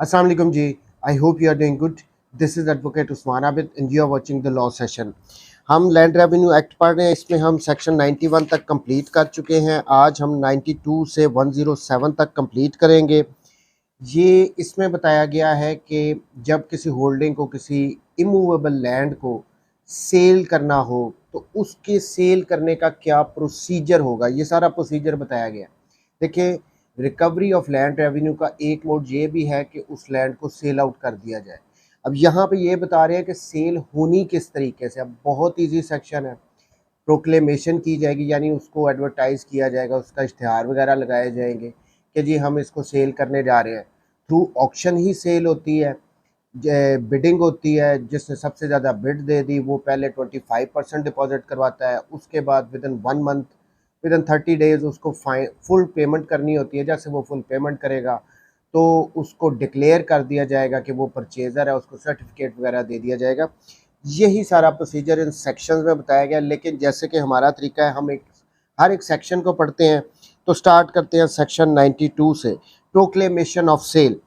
Assalamu alaikum ji. I hope you are doing good. This is Advocate Usman Abid and you are watching the law session. हम land revenue act पढ़ रहे हैं, इसमें हम section 91 तक complete कर चुके हैं। आज हम 92 से 107 तक कंप्लीट करेंगे। ये इसमें बताया गया है कि जब किसी होल्डिंग को, किसी इमूवेबल लैंड को सेल करना हो तो उसके सेल करने का क्या प्रोसीजर होगा, ये सारा प्रोसीजर बताया गया। देखिए, रिकवरी ऑफ लैंड रेवेन्यू का एक मोड ये भी है कि उस लैंड को सेल आउट कर दिया जाए। अब यहाँ पे ये बता रहे हैं कि सेल होनी किस तरीके से। अब बहुत इजी सेक्शन है। प्रोक्लेमेशन की जाएगी, यानी उसको एडवर्टाइज़ किया जाएगा, उसका इश्तिहार वगैरह लगाए जाएंगे कि जी हम इसको सेल करने जा रहे हैं। थ्रू ऑक्शन ही सेल होती है, बिडिंग होती है। जिसने सबसे ज़्यादा बिड दे दी वो पहले 25% डिपॉजिट करवाता है, उसके बाद with in 1 month, with in 30 days उसको फुल पेमेंट करनी होती है। जैसे वो फुल पेमेंट करेगा तो उसको डिक्लेयर कर दिया जाएगा कि वो परचेज़र है, उसको सर्टिफिकेट वगैरह दे दिया जाएगा। यही सारा प्रोसीजर इन सेक्शंस में बताया गया। लेकिन जैसे कि हमारा तरीका है, हम हर एक सेक्शन को पढ़ते हैं। तो स्टार्ट करते हैं सेक्शन 92 से। Proclamation of sale.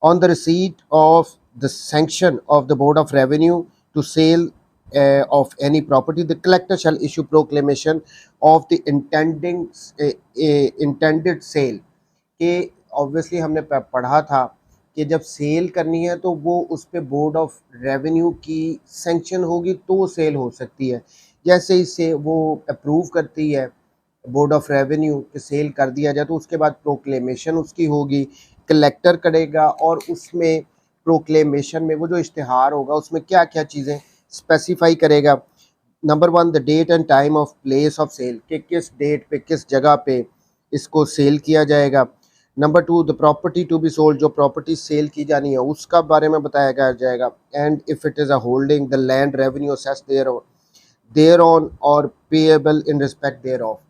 On the receipt of the sanction of the Board of Revenue to sale of any property, the collector shall issue proclamation of the intended sale। कि obviously हमने पढ़ा था कि जब cell करनी है तो वो उस पर बोर्ड ऑफ रेवेन्यू की सेंक्शन होगी तो सेल हो सकती है। जैसे ही से वो अप्रूव करती है बोर्ड ऑफ रेवेन्यू कि सेल कर दिया जाए, तो उसके बाद प्रोक्लेमेशन उसकी होगी, कलेक्टर करेगा। और उसमें प्रोक्लेमेशन में वो जो इश्तिहार होगा उसमें क्या क्या चीज़ें स्पेसिफाई करेगा। Number 1, the date and time of place of sale, कि किस डेट पे, किस जगह पे इसको सेल किया जाएगा। Number 2, the property to be sold, जो प्रॉपर्टी सेल की जानी है उसका बारे में बताया जाएगा। And if it is a holding, the land revenue assessed thereon or payable in respect thereof.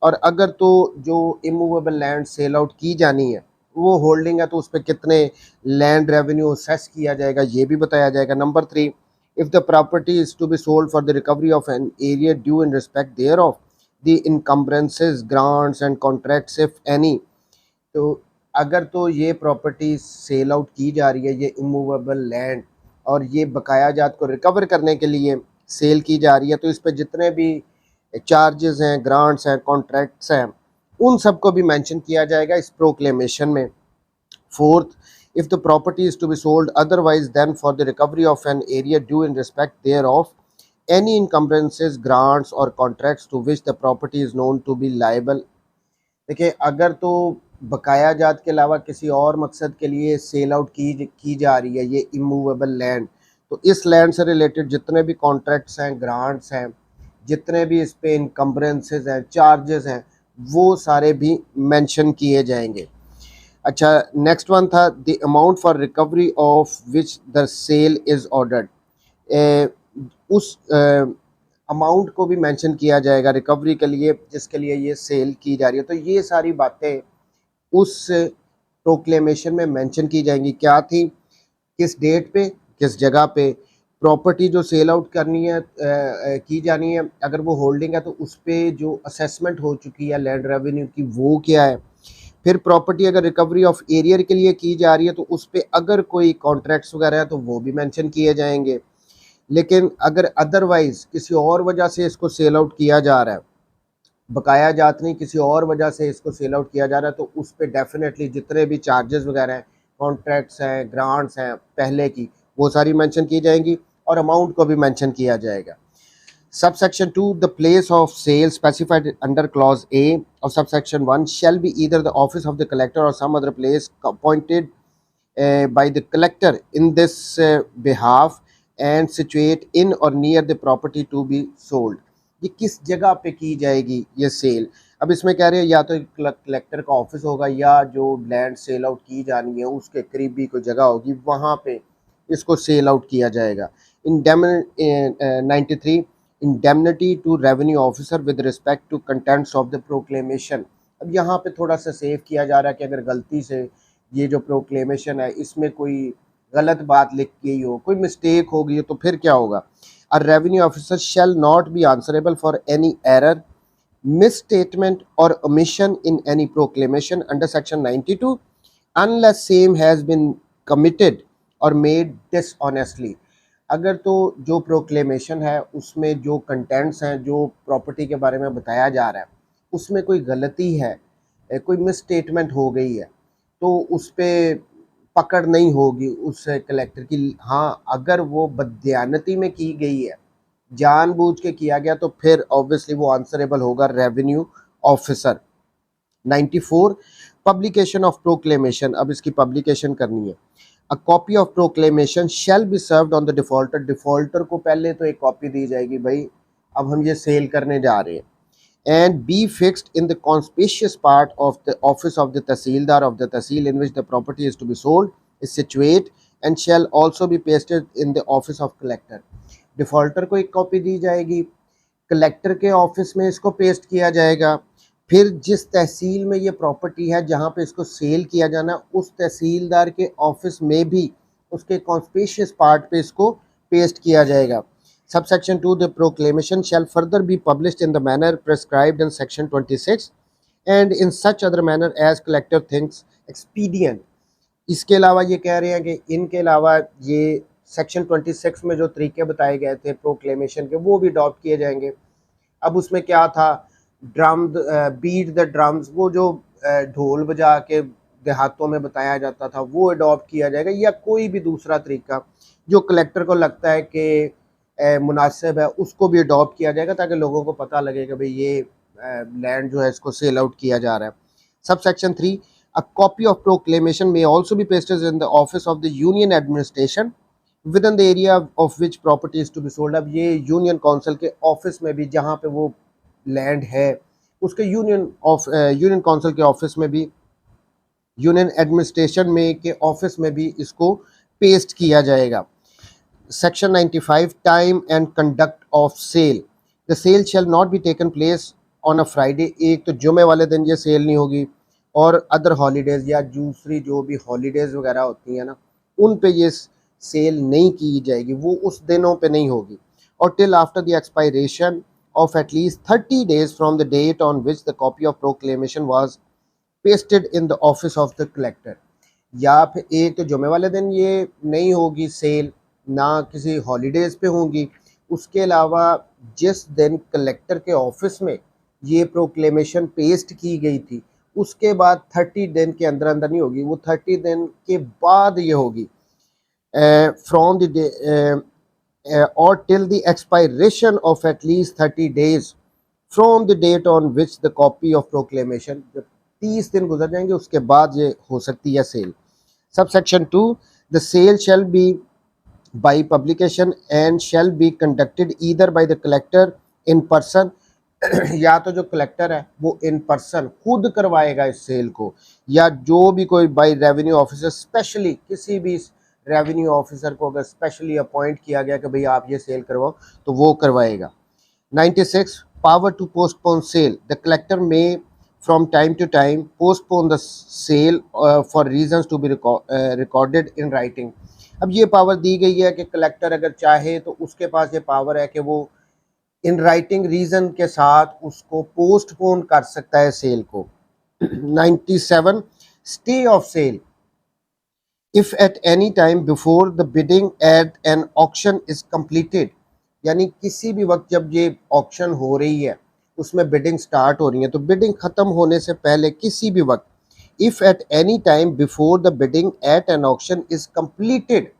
और अगर तो जो इमूवेबल लैंड सेल आउट की जानी है वो होल्डिंग है तो उस पर कितने लैंड रेवेन्यू असेस किया जाएगा, ये भी बताया जाएगा। Number 3, if the property is to be sold for the recovery of an arrear due in respect thereof the encumbrances, grants and contracts if any. तो अगर तो ये प्रॉपर्टी सेल आउट की जा रही है, ये इमूवेबल लैंड, और ये बकाया जात को रिकवर करने के लिए सेल की जा रही है, तो इस पर जितने भी चार्जेस हैं, ग्रांट्स हैं, कॉन्ट्रैक्ट्स हैं, उन सबको भी मेंशन किया जाएगा इस प्रोक्लेमेशन में। Fourth, if the property is to be sold otherwise than for the recovery of an arrear due in respect thereof any encumbrances, grants or contracts to which the property is known to be liable. देखिए, अगर तो बकाया जात के अलावा किसी और मकसद के लिए सेल आउट की जा रही है ये इमूवेबल लैंड, तो इस लैंड से रिलेटेड जितने भी कॉन्ट्रैक्ट्स हैं, ग्रांट्स हैं, जितने भी इस पे इनकम्बरेंसेस हैं, चार्जेस हैं, वो सारे भी मेंशन किए जाएंगे। अच्छा, नेक्स्ट वन था the amount for recovery of which the sale is ordered. उस अमाउंट को भी मेंशन किया जाएगा रिकवरी के लिए जिसके लिए ये सेल की जा रही है। तो ये सारी बातें उस प्रोक्लेमेशन में मेंशन की जाएंगी। क्या थी, किस डेट पे, किस जगह पे प्रॉपर्टी जो सेल आउट करनी है, की जानी है, अगर वो होल्डिंग है तो उस पर जो असेसमेंट हो चुकी है लैंड रेवेन्यू की वो क्या है। फिर प्रॉपर्टी अगर रिकवरी ऑफ एरिया के लिए की जा रही है तो उस पर अगर कोई कॉन्ट्रैक्ट्स वगैरह है तो वो भी मेंशन किए जाएंगे। लेकिन अगर अदरवाइज किसी और वजह से इसको सेल आउट किया जा रहा है, बकाया जात नहीं, किसी और वजह से इसको सेल आउट किया जा रहा है, तो उस पर डेफिनेटली जितने भी चार्जेस वगैरह हैं, कॉन्ट्रैक्ट्स हैं, ग्रांट्स हैं पहले की, वो सारी मेंशन की जाएंगी और अमाउंट को भी मेंशन किया जाएगा। Subsection 2, the place of sale specified under clause A of subsection 1 shall be either the office of the collector or some other place appointed by the collector in this behalf and situate in or near the property to be sold। ये किस जगह पे की जाएगी ये cell. अब इसमें कह रहे हैं या तो कलेक्टर का ऑफिस होगा या जो लैंड सेल आउट की जानी है उसके करीब भी कोई जगह होगी, वहाँ पे इसको सेल आउट किया जाएगा। In 93, indemnity to revenue officer with respect to contents of the proclamation. अब यहाँ पे थोड़ा सा सेव किया जा रहा है कि अगर गलती से ये जो प्रोक्लेमेशन है इसमें कोई गलत बात लिख गई हो, कोई मिस्टेक हो गई तो फिर क्या होगा। A revenue officer shall not B answerable for any error, misstatement or omission in any proclamation under section 92 unless same has been committed or made dishonestly। अगर तो जो प्रोक्लेमेशन है उसमें जो कंटेंट्स हैं, जो प्रॉपर्टी के बारे में बताया जा रहा है, उसमें कोई गलती है, कोई मिस स्टेटमेंट हो गई है, तो उस पे पकड़ नहीं होगी उस कलेक्टर की। हाँ, अगर वो बदयानती में की गई है, जानबूझ के किया गया, तो फिर ऑब्वियसली वो आंसरेबल होगा revenue officer. 94 publication of proclamation. अब इसकी पब्लिकेशन करनी है। अ copy of proclamation shall be served on the defaulter. Defaulter को पहले तो एक कॉपी दी जाएगी, भाई अब हम ये सेल करने जा रहे हैं। And be fixed in the conspicuous part of the office of the Tahsildar of the Tahsil in which the property is to be sold is situate and shall also be pasted in the office of collector। Defaulter को एक copy दी जाएगी, collector के office में इसको paste किया जाएगा, फिर जिस तहसील में ये प्रॉपर्टी है जहाँ पे इसको सेल किया जाना, उस तहसीलदार के ऑफिस में भी उसके कॉन्स्पिशियस पार्ट पे इसको पेस्ट किया जाएगा। Subsection 2, the proclamation shall further be published in the manner prescribed in section 26 and in such other manner as collector thinks expedient। इसके अलावा ये कह रहे हैं कि इनके अलावा ये सेक्शन 26 में जो तरीके बताए गए थे प्रोक्लेमेशन के, वो भी अडॉप्ट किए जाएंगे। अब उसमें क्या था, ड्रम बीट द ड्रम्स, वो जो ढोल बजा के देहातों में बताया जाता था, वो अडॉप्ट किया जाएगा, या कोई भी दूसरा तरीका जो कलेक्टर को लगता है कि मुनासिब है, उसको भी अडॉप्ट किया जाएगा, ताकि लोगों को पता लगे कि भाई ये लैंड जो है इसको सेल आउट किया जा रहा है। Subsection 3, a copy of proclamation may also be pasted in the office of the union administration within the area of which property is to be sold. अब ये union council के office में भी, जहाँ पे वो land है, उसके यूनियन काउंसिल के ऑफिस में भी, यूनियन एडमिनिस्ट्रेशन में के ऑफिस में भी इसको पेस्ट किया जाएगा। Section 95, time and conduct of sale। The sale shall not be taken place on a Friday। एक तो जुमे वाले दिन ये सेल नहीं होगी, और अदर हॉलीडेज या दूसरी जो भी हॉलीडेज वगैरह होती हैं ना, उन पे ये सेल नहीं की जाएगी, वो उस दिनों पे नहीं होगी। और till after the expiration of at least 30 days from the date on which the copy of proclamation was pasted in the office of the collector। या फिर एक तो जुमे वाले दिन ये नहीं होगी सेल, ना किसी हॉलीडेज़ पे होंगी, उसके अलावा जिस दिन कलेक्टर के ऑफिस में ये प्रोक्लेमेशन पेस्ट की गई थी, उसके बाद 30 दिन के अंदर अंदर नहीं होगी, वो 30 दिन के बाद ये होगी। From the or till the expiration of at least 30 days from the date on which the copy of proclamation। जब 30 दिन गुजर जाएंगे उसके बाद ये हो सकती है cell. Subsection 2, the sale shall be by publication and shall be conducted either by the collector in person या तो जो कलेक्टर है वो इन पर्सन खुद करवाएगा इस सेल को, या जो भी कोई बाय रेवेन्यू ऑफिसर, स्पेशली किसी भी रेवेन्यू ऑफिसर को अगर स्पेशली अपॉइंट किया गया कि भाई आप ये सेल करवाओ, तो वो करवाएगा। 96, power to postpone sale. The collector may from time to time postpone the sale for reasons to be recorded in writing। अब ये पावर दी गई है कि कलेक्टर अगर चाहे तो उसके पास ये पावर है कि वो इन राइटिंग रीज़न के साथ उसको पोस्टपोन कर सकता है सेल को। 97, stay of sale. If at any time before the bidding at an auction is completed, यानी किसी भी वक्त जब ये ऑक्शन हो रही है, उसमें बिडिंग स्टार्ट हो रही है, तो बिडिंग ख़त्म होने से पहले किसी भी वक्त, if at any time before the bidding at an auction is completed,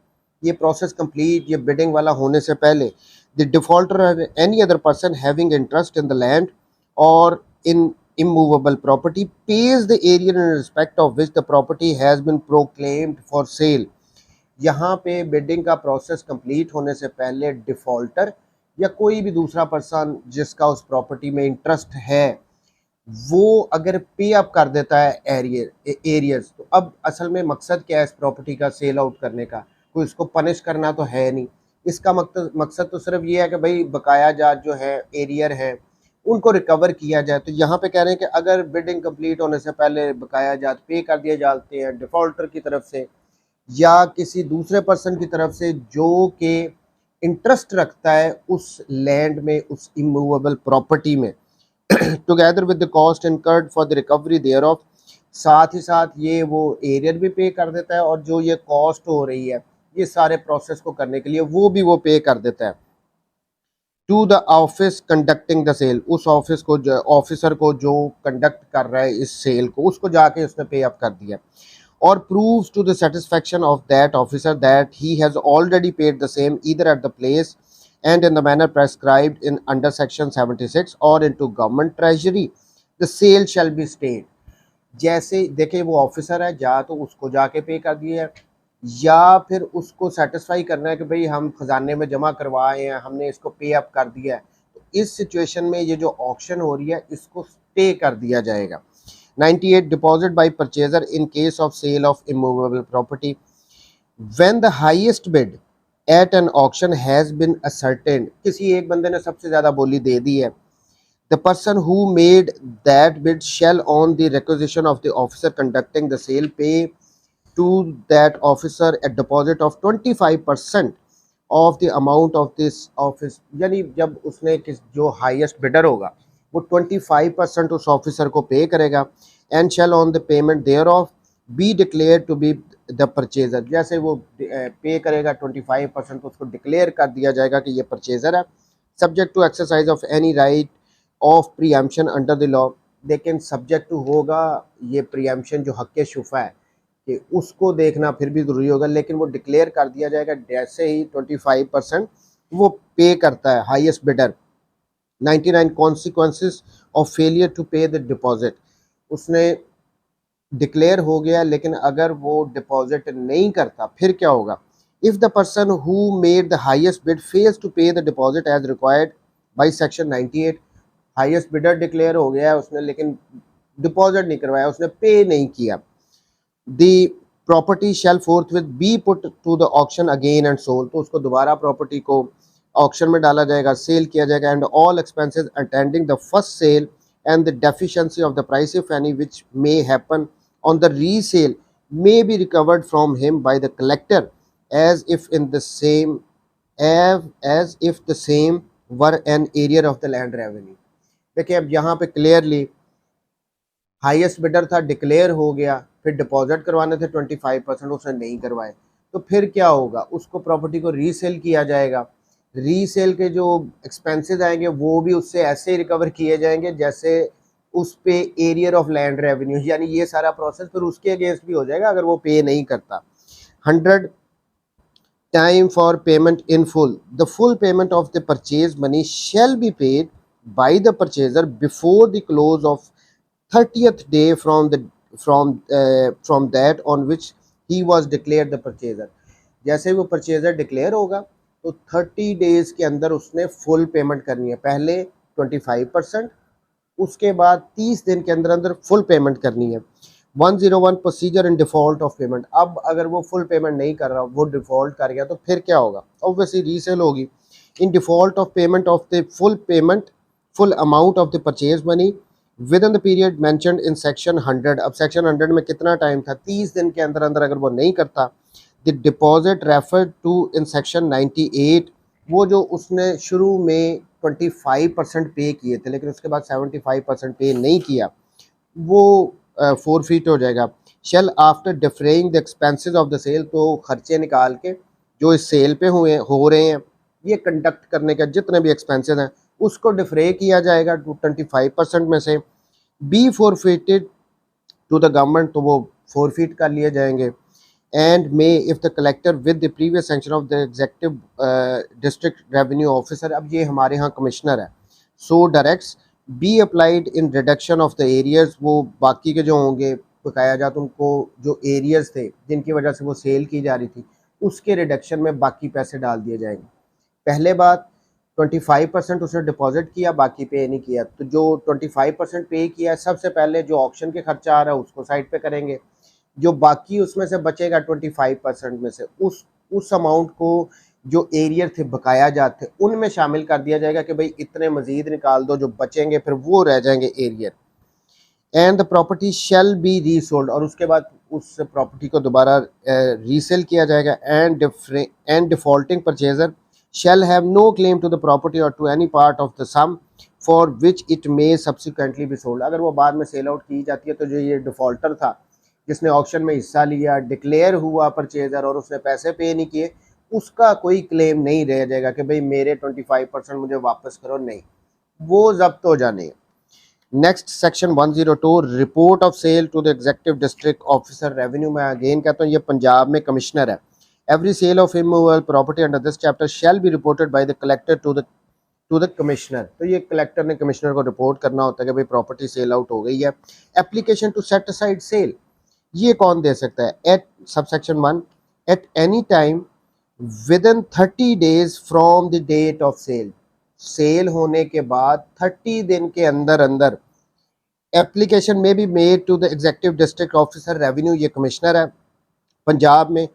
ये प्रोसेस कंप्लीट, ये बिडिंग वाला होने से पहले, the defaulter or any other person having interest in the land or in immovable property pays the area in respect of which the property has been proclaimed for sale। यहाँ पे bidding का process complete होने से पहले defaulter या कोई भी दूसरा पर्सन जिसका उस प्रॉपर्टी में इंटरेस्ट है, वो अगर पे अप कर देता है एरियर्स, तो अब असल में मकसद क्या है इस प्रॉपर्टी का सेल आउट करने का, कोई इसको पनिश करना तो है नहीं। इसका मकसद तो सिर्फ ये है कि भाई बकाया जात जो है, एरियर है, उनको रिकवर किया जाए। तो यहाँ पे कह रहे हैं कि अगर बिडिंग कंप्लीट होने से पहले बकाया जात पे कर दिए जाते हैं डिफॉल्टर की तरफ से या किसी दूसरे पर्सन की तरफ से जो कि इंटरेस्ट रखता है उस लैंड में, उस इमूवेबल प्रॉपर्टी में, together with the cost incurred for the recovery thereof, साथ ही साथ ये वो एरियर भी पे कर देता है, और जो ये कॉस्ट हो रही है ये सारे प्रोसेस को करने के लिए वो भी वो पे कर देता है to the office conducting the sale. उस ऑफिस को, ऑफिसर को जो कंडक्ट कर रहा है इस सेल को, उसको जाके उसने पे अप कर दिया, और proves to the satisfaction of that officer that he has already paid the same either at the place and in the manner prescribed in under section 76 or into government treasury, the sale shall be stayed। जैसे देखिए वो officer है, या तो उसको जाके पे कर दिया है, या फिर उसको सेटिस्फाई करना है कि भाई हम खजाने में जमा करवाए हैं, हमने इसको पे अप कर दिया है, तो इस सिचुएशन में ये जो ऑक्शन हो रही है इसको स्टे कर दिया जाएगा। 98 deposit by purchaser in case of sale of immovable property when the highest bid at an auction has been ascertained। किसी एक बंदे ने सबसे ज्यादा बोली दे दी है, the person who made that bid shall on the requisition of the officer conducting the sale pay to that officer a deposit of 25% of the amount of this office। यानी जब उसने किस जो हाईएस्ट बिडर होगा वो 25% उस officer को pay करेगा, and shall on the payment thereof be declare to be the purchaser. जैसे वो पे करेगा 25%, उसको डिक्लेयर कर दिया जाएगा कि ये परचेजर है, subject to exercise of any right of preemption under the law. लेकिन सब्जेक्ट टू होगा ये प्रीएम्पशन जो हक शुफा है कि उसको देखना फिर भी ज़रूरी होगा, लेकिन वो डिक्लेयर कर दिया जाएगा जैसे ही 25% वो पे करता है highest bidder. 99 consequences of failure to pay the deposit. उसने डिक्लेयर हो गया, लेकिन अगर वो डिपॉजिट नहीं करता फिर क्या होगा। If the person who made the highest bid fails to pay the deposit as required by section 98। Highest bidder declare हो गया है उसने, लेकिन डिपॉजिट नहीं करवाया, उसने पे नहीं किया। The property shall forthwith be put to the auction again and sold. तो उसको दोबारा प्रॉपर्टी को ऑक्शन में डाला जाएगा, सेल किया जाएगा, and all expenses attending the first sale and the deficiency of the price if any which may happen on the resale may be recovered from him by the collector as if the same were an area of the land revenue। देखिए अब यहाँ पे clearly highest bidder था, declare हो गया, फिर deposit करवाने थे 25%, उसने नहीं करवाए, तो फिर क्या होगा, उसको प्रॉपर्टी को रीसेल किया जाएगा। रीसेल के जो एक्सपेंसेस आएंगे वो भी उससे ऐसे ही रिकवर किए जाएंगे जैसे उस पे एरियर ऑफ लैंड रेवेन्यू, यानी ये सारा प्रोसेस फिर उसके अगेंस्ट भी हो जाएगा अगर वो पे नहीं करता। 100 time for payment in full. The full payment of the purchase money shall be paid by the purchaser before the close of 30th day from that on which he was declared the purchaser। जैसे वो purchaser declare होगा तो 30 days के अंदर उसने full payment करनी है। पहले 25%, उसके बाद 30 दिन के अंदर अंदर फुल पेमेंट करनी है। 101 procedure in default of payment. अब अगर वो फुल पेमेंट नहीं कर रहा, वो डिफ़ॉल्ट कर गया, तो फिर क्या होगा, ऑब्वियसली रीसेल होगी। In default of payment of the full amount of the purchase money within the period mentioned in section 100। अब सेक्शन 100 में कितना टाइम था, 30 दिन के अंदर अंदर अगर वो नहीं करता, the deposit referred to in section 98, वो जो उसने शुरू में 25% पे किए थे लेकिन उसके बाद 75% पे नहीं किया, वो फोरफीट हो जाएगा। Shall after defraying the expenses of the sale. तो खर्चे निकाल के जो इस सेल पे हो रहे हैं, ये कंडक्ट करने का जितने भी एक्सपेंसेस हैं उसको डिफरे किया जाएगा 25% में से। Be forfeited to the government, तो वो फोरफीट कर लिए जाएंगे। And may if the collector with the previous sanction of the executive district revenue officer, अब ये हमारे यहाँ कमिश्नर है, so directs be applied in reduction of the arrears. वो बाकी के जो होंगे बकाया जात, उनको जो एरियर्स थे जिनकी वजह से वो सेल की जा रही थी उसके रिडक्शन में बाकी पैसे डाल दिए जाएंगे। पहले बात 25% उसने डिपॉजिट किया, बाकी पे नहीं किया, तो जो 25% पे किया सबसे पहले जो ऑक्शन के खर्चा आ रहा है उसको साइड पे करेंगे, जो बाकी उसमें से बचेगा 25% में से उस अमाउंट को जो एरियर थे बकाया जाते उनमें शामिल कर दिया जाएगा कि भाई इतने मजीद निकाल दो, जो बचेंगे फिर वो रह जाएंगे arrear. And the property shall be resold, और उसके बाद उस प्रॉपर्टी को दोबारा रीसेल किया जाएगा। And defaulting purchaser shall have no claim to the property or to any part of the sum for which it may subsequently be sold. अगर वो बाद में सेल आउट की जाती है तो जो ये डिफ़ॉल्टर था जिसने ऑक्शन में हिस्सा लिया, डिक्लेयर हुआ परचेज़र और उसने पैसे पे नहीं किए, उसका कोई क्लेम नहीं रह जाएगा कि भाई मेरे 25% मुझे वापस करो, नहीं, वो जब्त हो जाने। Next section 102 report of sale to the executive district officer revenue. मैं अगेन कहता हूँ ये पंजाब में कमिश्नर है। Every sale of immovable property under this chapter shall be reported by the collector to the commissioner. तो ये कलेक्टर ने commissioner को रिपोर्ट करना होता है कि भाई प्रॉपर्टी सेल आउट हो गई है। Application to set aside sale, ये कौन दे सकता है? At subsection 1 at any time within 30 days from the date of sale. Sale होने के बाद 30 दिन के अंदर अंदर application may be made to the executive district officer revenue, ये कमिश्नर है पंजाब में,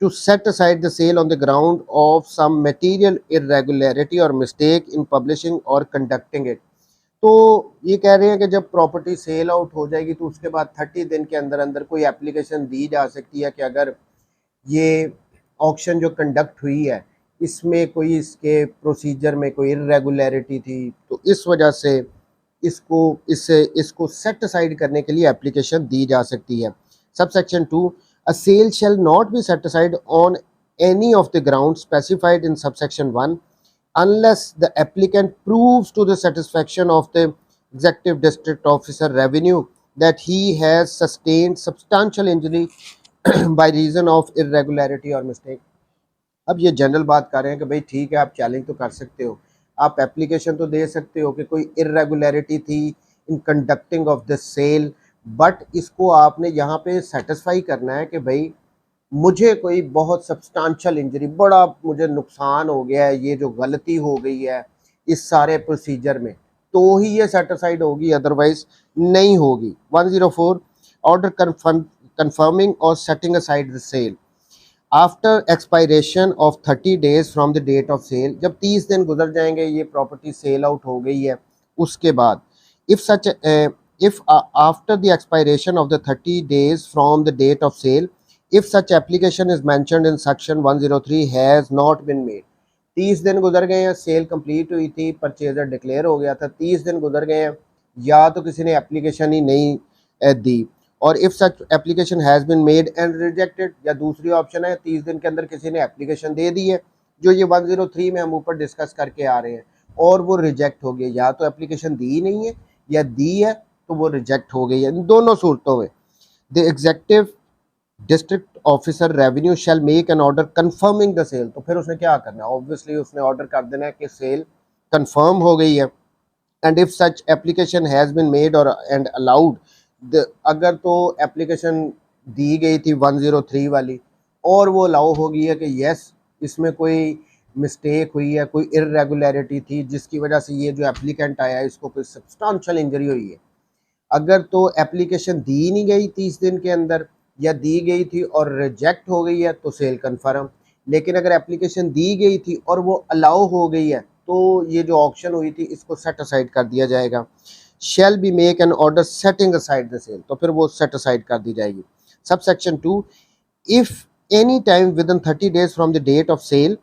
to set aside the sale on the ground of some material irregularity और मिस्टेक इन पब्लिशिंग और कंडक्टिंग इट। तो ये कह रहे हैं कि जब प्रॉपर्टी सेल आउट हो जाएगी तो उसके बाद 30 दिन के अंदर अंदर कोई एप्लीकेशन दी जा सकती है कि अगर ये ऑक्शन जो कंडक्ट हुई है इसमें कोई इसके प्रोसीजर में कोई इरेगुलरिटी थी, तो इस वजह से इसको सेट असाइड करने के लिए एप्लीकेशन दी जा सकती है। Subsection 2 a sale shall not be set aside on any of the ground specified in subsection 1 unless the applicant proves to the satisfaction of the executive district officer revenue that he has sustained substantial injury by reason of irregularity or mistake। अब ये general बात कर रहे हैं कि भाई ठीक है, आप चैलेंज तो कर सकते हो, आप एप्लीकेशन तो दे सकते हो कि कोई इरेगुलरिटी थी in conducting of the sale, but इसको आपने यहाँ पे सेटिस्फाई करना है कि भाई मुझे कोई बहुत सब्सटेंशियल इंजरी, बड़ा मुझे नुकसान हो गया है, ये जो गलती हो गई है इस सारे प्रोसीजर में, तो ही ये सेटिस्फाइड होगी, अदरवाइज नहीं होगी। 104 ऑर्डर कंफर्मिंग और setting aside the sale after expiration of 30 days from the date of sale. जब 30 दिन गुजर जाएंगे, ये प्रॉपर्टी सेल आउट हो गई है, उसके बाद if after the expiration of the 30 days from the date of sale, if such application is mentioned in section 103 has not been made। 30 दिन गुजर गए हैं, सेल कंप्लीट हुई थी, परचेजर डिक्लेयर हो गया था, 30 दिन गुजर गए हैं, या तो किसी ने एप्लीकेशन ही नहीं दी, और if such application has been made and rejected, या दूसरी ऑप्शन है 30 दिन के अंदर किसी ने एप्लीकेशन दे दी है, जो ये 103 में हम ऊपर डिस्कस करके आ रहे हैं, और वो रिजेक्ट हो गई, या तो एप्लीकेशन दी नहीं है या दी है तो वो रिजेक्ट हो गई है। इन दोनों सूरतों में the executive district officer revenue shall make an order confirming the sale. तो फिर उसने क्या करना है? ऑब्वियसली उसने ऑर्डर कर देना है कि सेल कंफर्म हो गई है। And if such application has been made और एंड अलाउड, अगर तो एप्लीकेशन दी गई थी 103 वाली और वो अलाउ हो गई है कि यस इसमें कोई मिस्टेक हुई है, कोई इरेगुलरिटी थी जिसकी वजह से ये जो एप्लीकेंट आया है इसको कोई सब्सटेंशियल इंजरी हुई है, अगर तो एप्लीकेशन दी नहीं गई 30 दिन के अंदर, या दी गई थी और रिजेक्ट हो गई है, तो सेल कन्फर्म। लेकिन अगर एप्लीकेशन दी गई थी और वो अलाउ हो गई है, तो ये जो ऑक्शन हुई थी इसको सेट असाइड कर दिया जाएगा। Shall be make an order setting aside the sale, तो फिर वो सेट असाइड कर दी जाएगी। Subsection 2 if any time within 30 days from the date of sale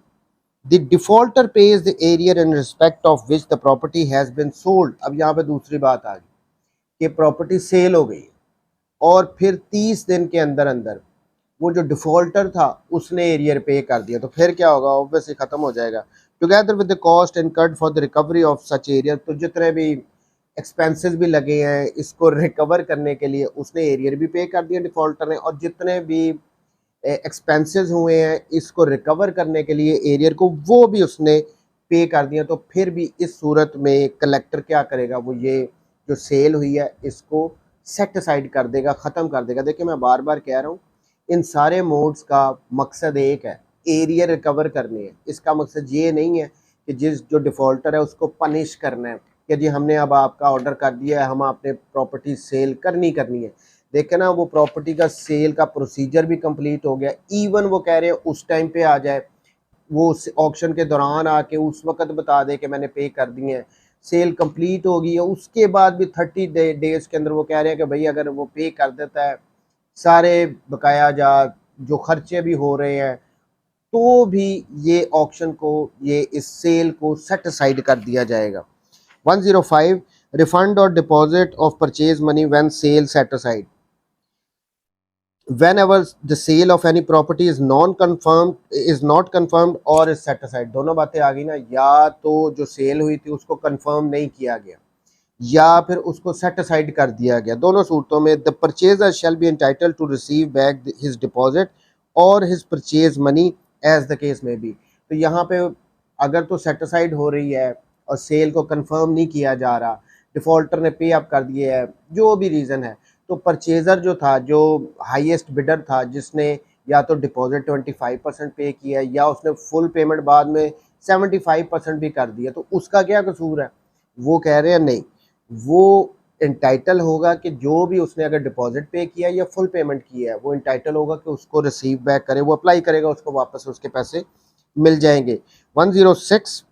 the defaulter pays the arrear in respect of which the property has been sold. अब यहाँ पे दूसरी बात आ गई कि प्रॉपर्टी सेल हो गई और फिर 30 दिन के अंदर अंदर वो जो डिफ़ॉल्टर था उसने एरियर पे कर दिया, तो फिर क्या होगा? ऑब्वियसली ख़त्म हो जाएगा। Together with the cost incurred for the recovery of such arrear, तो जितने भी एक्सपेंसेस भी लगे हैं इसको रिकवर करने के लिए उसने एरियर भी पे कर दिया डिफ़ॉल्टर ने, और जितने भी एक्सपेंसेस हुए हैं इसको रिकवर करने के लिए एरियर को वो भी उसने पे कर दिया। तो फिर भी इस सूरत में कलेक्टर क्या करेगा? वो ये जो सेल हुई है इसको सेट असाइड कर देगा, ख़त्म कर देगा। देखिए मैं बार बार कह रहा हूँ, इन सारे मोड्स का मकसद एक है, एरियर रिकवर करनी है। इसका मकसद ये नहीं है कि जो डिफ़ॉल्टर है उसको पनिश करना है कि जी हमने अब आपका ऑर्डर कर दिया है, हम आपने प्रॉपर्टी सेल करनी है। देखें ना, वो प्रॉपर्टी का सेल का प्रोसीजर भी कंप्लीट हो गया, इवन वो कह रहे हैं उस टाइम पे आ जाए, वो ऑक्शन के दौरान आके उस वक्त बता दे कि मैंने पे कर दिए हैं, सेल कंप्लीट हो गई है, उसके बाद भी 30 डेज़ के अंदर वो कह रहे हैं कि भाई अगर वो पे कर देता है सारे बकाया जा जो खर्चे भी हो रहे हैं, तो भी ये ऑक्शन को, ये इस सेल को सेट असाइड कर दिया जाएगा। 105 refund or deposit of purchase money when sale set aside. Whenever the sale of any property is not confirmed or is set aside. दोनों बातें आ गई ना, या तो जो सेल हुई थी उसको कंफर्म नहीं किया गया या फिर उसको सेट असाइड कर दिया गया, दोनों सूरतों में the purchaser shall be entitled to receive back his deposit or his purchase money as the case may be. तो यहाँ पे अगर तो सेट असाइड हो रही है और सेल को कंफर्म नहीं किया जा रहा, डिफ़ॉल्टर ने पे अप कर दिए है, जो भी रीज़न है, तो परचेज़र जो था, जो हाईएस्ट बिडर था, जिसने या तो डिपॉजिट 25% पे किया या उसने फुल पेमेंट बाद में 75% भी कर दिया, तो उसका क्या कसूर है? वो कह रहे हैं नहीं, वो एंटाइटल होगा कि जो भी उसने अगर डिपॉजिट पे किया या फुल पेमेंट किया है, वो एंटाइटल होगा कि उसको रिसीव बैक करे, वो अप्लाई करेगा, उसको वापस उसके पैसे मिल जाएंगे। 106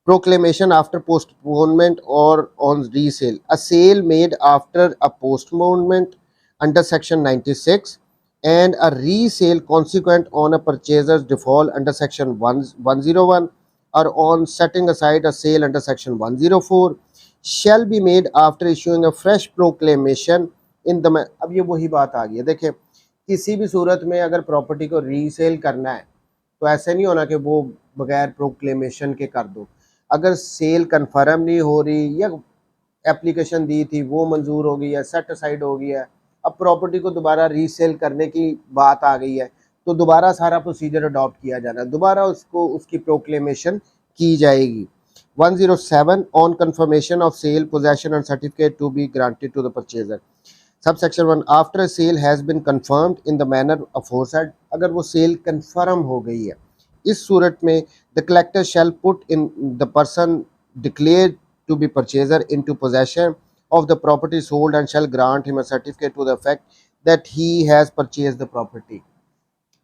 proclamation after postponement or on resale. A sale made after a postponement under section 96 and a resale consequent on a purchaser's default under section 101 or on setting aside a sale under section 104 shall be made after issuing a fresh proclamation in the अब ये वही बात आ गई है। देखिए, किसी भी सूरत में अगर प्रॉपर्टी को रीसेल करना है तो ऐसे नहीं होना कि वो बगैर प्रोक्लेमेशन के कर दो। अगर सेल कन्फर्म नहीं हो रही या एप्लीकेशन दी थी वो मंजूर हो गई है, सेट असाइड हो गया है, अब प्रॉपर्टी को दोबारा रीसेल करने की बात आ गई है, तो दोबारा सारा प्रोसीजर अडॉप्ट किया जाना, दोबारा उसको उसकी प्रोक्लेमेशन की जाएगी। 107 on confirmation of sale possession and certificate to be granted to the purchaser. Subsection 1 after a sale has been confirmed in the manner aforesaid, अगर वो सेल कन्फर्म हो गई है, इस सूरत में the collector shall put in the person declare to be purchaser into possession of the property sold and shall grant him a certificate to the effect that he has purchased the property।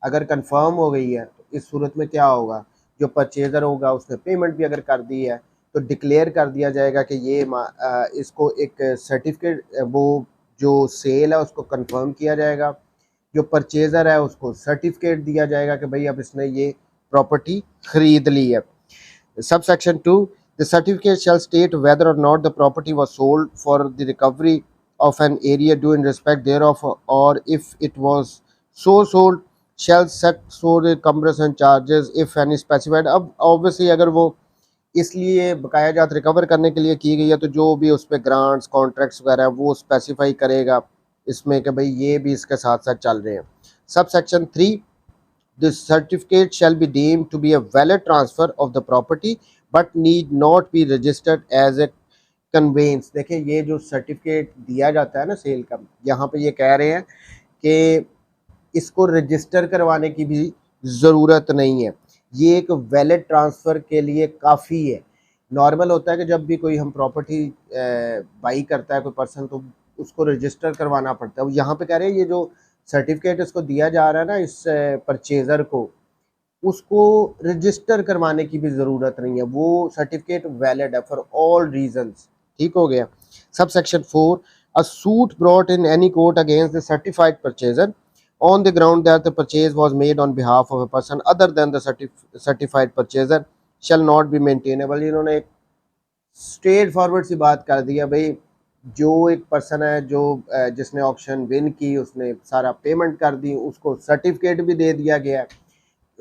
अगर confirm हो गई है तो इस सूरत में क्या होगा, जो परचेजर होगा उसने पेमेंट भी अगर कर दी है तो डिक्लेयर कर दिया जाएगा कि ये इसको एक सर्टिफिकेट, वो जो सेल है उसको कंफर्म किया जाएगा, जो परचेजर है उसको सर्टिफिकेट दिया जाएगा कि भाई अब इसने ये प्रॉपर्टी खरीद ली है। Subsection 2 the certificate shall state whether or not the property was sold for the recovery of an area due in respect thereof or if it was so sold shall set so the cumbrance and charges if any specified। अब obviously अगर वो इसलिए बकाया जात recover करने के लिए की गई है तो जो भी उस पर ग्रांट्स कॉन्ट्रैक्ट्स वगैरह वो स्पेसिफाई करेगा इसमें कि भाई ये भी इसके साथ साथ चल रहे हैं। Subsection 3 the certificate shall be deemed to be a valid transfer of the property but need not be registered as a conveyance। देखिए, ये जो सर्टिफिकेट दिया जाता है ना सेल का, यहाँ पे ये कह रहे हैं कि इसको रजिस्टर करवाने की भी ज़रूरत नहीं है, ये एक वैलिड ट्रांसफ़र के लिए काफ़ी है। नॉर्मल होता है कि जब भी कोई हम प्रॉपर्टी बाई करता है कोई पर्सन तो उसको रजिस्टर करवाना पड़ता है, यहाँ पे कह रहे हैं ये जो सर्टिफिकेट इसको दिया जा रहा है ना इस परचेज़र को, उसको रजिस्टर करवाने की भी ज़रूरत नहीं है, वो सर्टिफिकेट वैलिड है फॉर ऑल रीजंस। ठीक हो गया। Subsection 4 a suit brought in any court against the certified purchaser on the ground that the purchase was made on behalf of a person other than the certified purchaser shall not be maintainable। इन्होंने एक straight forward सी बात कर दी है, भाई जो एक person है जो जिसने ऑक्शन विन की उसने सारा पेमेंट कर दी, उसको सर्टिफिकेट भी दे दिया गया,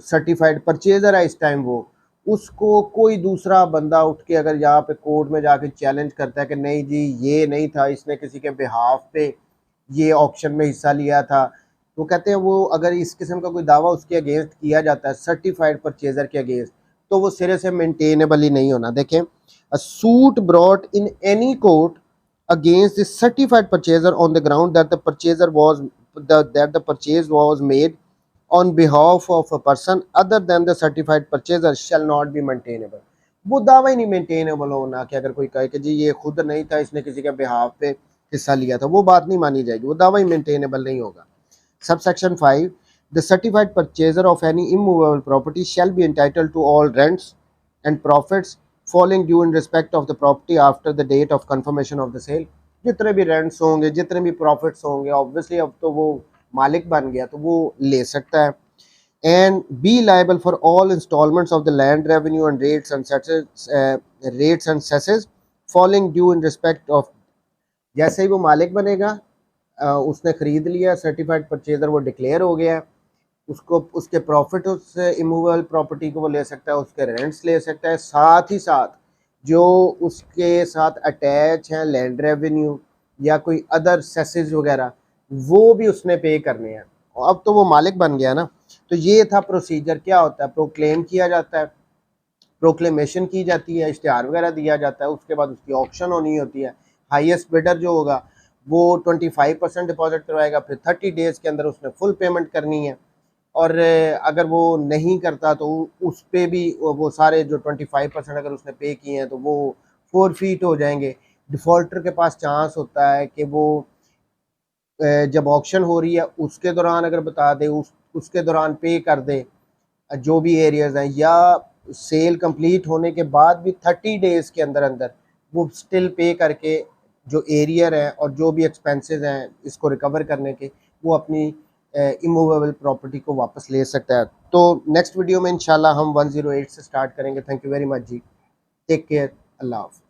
सर्टिफाइड परचेजर है इस टाइम, वो उसको कोई दूसरा बंदा उठ के अगर यहाँ पे कोर्ट में जाके चैलेंज करता है कि नहीं जी ये नहीं था, इसने किसी के बिहाफ पे ये ऑक्शन में हिस्सा लिया था, तो कहते हैं वो अगर इस किस्म का कोई दावा उसके अगेंस्ट किया जाता है सर्टिफाइड परचेजर के अगेंस्ट तो वो सिरे से मेंटेनेबल ही नहीं होना। देखें, अ suit brought in any court against the certified purchaser on the ground that the purchase was made on behalf of a person other than the certified purchaser shall not be maintainable। वो दावा ही नहीं maintainable होना कि अगर कोई कहे कि जी ये खुद नहीं था, इसने किसी के बिहाफ पे हिस्सा लिया था, वो बात नहीं मानी जाएगी, वो दावा ही मेंटेनेबल नहीं होगा। Subsection 5 the certified purchaser of any immovable property shall be entitled to all rents and profits falling due in respect of the property after the date of confirmation of the sale। जितने भी rents होंगे, जितने भी profits होंगे, obviously अब तो वो मालिक बन गया तो वो ले सकता है। and be liable for all installments of the land revenue and rates and cesses falling due in respect of। जैसे ही वो मालिक बनेगा, उसने ख़रीद लिया, सर्टिफाइड परचेजर वो डिक्लेयर हो गया, उसको उसके प्रॉफिट उस इमूवेबल प्रॉपर्टी को वो ले सकता है, उसके रेंट्स ले सकता है, साथ ही साथ जो उसके साथ अटैच हैं लैंड रेवेन्यू या कोई अदर सेसेस वगैरह, वो भी उसने पे करने हैं। अब तो वो मालिक बन गया ना। तो ये था प्रोसीजर। क्या होता है, प्रोक्लेम किया जाता है, प्रोक्लेमेशन की जाती है, इश्तिहार वगैरह दिया जाता है, उसके बाद उसकी ऑक्शन होनी होती है। हाईएस्ट बिडर जो होगा वो 25% डिपॉजिट करवाएगा, फिर 30 डेज़ के अंदर उसने फुल पेमेंट करनी है। और अगर वो नहीं करता तो उस पे भी वो सारे जो 25% अगर उसने पे किए हैं तो वो फोरफीट हो जाएंगे। डिफ़ॉल्टर के पास चांस होता है कि वो जब ऑक्शन हो रही है उसके दौरान अगर बता दे, उसके दौरान पे कर दे जो भी एरियाज़ हैं, या सेल कंप्लीट होने के बाद भी 30 डेज़ के अंदर अंदर वो स्टिल पे करके जो एरियर है और जो भी एक्सपेंसेस हैं इसको रिकवर करने के, वो अपनी इमूवेबल प्रॉपर्टी को वापस ले सकता है। तो नेक्स्ट वीडियो में इंशाल्लाह हम 108 से स्टार्ट करेंगे। थैंक यू वेरी मच जी, टेक केयर, अल्लाह हाफ़िज़।